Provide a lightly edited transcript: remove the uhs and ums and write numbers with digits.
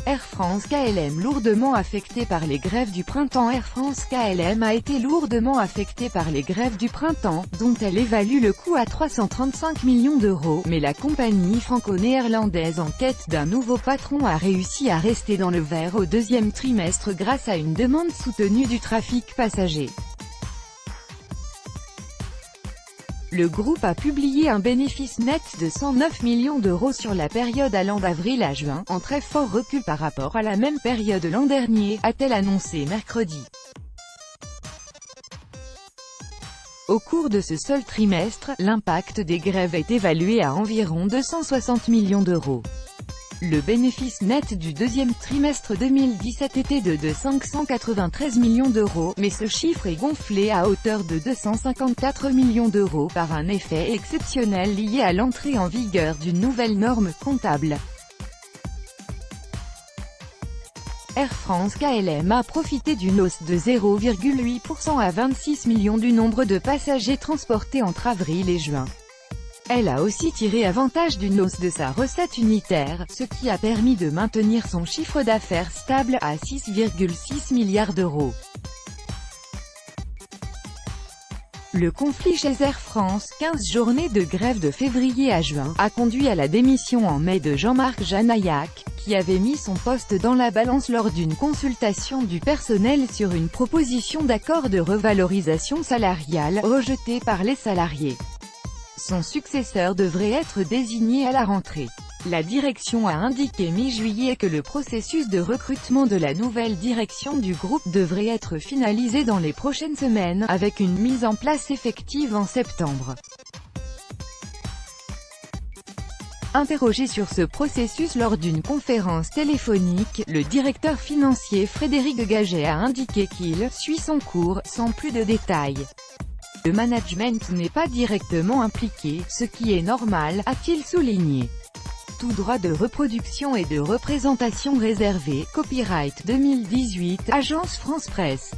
Air France KLM lourdement affecté par les grèves du printemps. Air France KLM a été lourdement affecté par les grèves du printemps, dont elle évalue le coût à 335 millions d'euros, mais la compagnie franco-néerlandaise en quête d'un nouveau patron a réussi à rester dans le vert au deuxième trimestre grâce à une demande soutenue du trafic passager. Le groupe a publié un bénéfice net de 109 millions d'euros sur la période allant d'avril à juin, en très fort recul par rapport à la même période l'an dernier, a-t-elle annoncé mercredi. Au cours de ce seul trimestre, l'impact des grèves est évalué à environ 260 millions d'euros. Le bénéfice net du deuxième trimestre 2017 était de 593 millions d'euros, mais ce chiffre est gonflé à hauteur de 254 millions d'euros par un effet exceptionnel lié à l'entrée en vigueur d'une nouvelle norme comptable. Air France KLM a profité d'une hausse de 0,8% à 26 millions du nombre de passagers transportés entre avril et juin. Elle a aussi tiré avantage d'une hausse de sa recette unitaire, ce qui a permis de maintenir son chiffre d'affaires stable à 6,6 milliards d'euros. Le conflit chez Air France, 15 journées de grève de février à juin, a conduit à la démission en mai de Jean-Marc Janaillac, qui avait mis son poste dans la balance lors d'une consultation du personnel sur une proposition d'accord de revalorisation salariale, rejetée par les salariés. Son successeur devrait être désigné à la rentrée. La direction a indiqué mi-juillet que le processus de recrutement de la nouvelle direction du groupe devrait être finalisé dans les prochaines semaines, avec une mise en place effective en septembre. Interrogé sur ce processus lors d'une conférence téléphonique, le directeur financier Frédéric Gaget a indiqué qu'il suit son cours, sans plus de détails. Le management n'est pas directement impliqué, ce qui est normal, a-t-il souligné. Tout droit de reproduction et de représentation réservé, copyright 2018, Agence France Presse.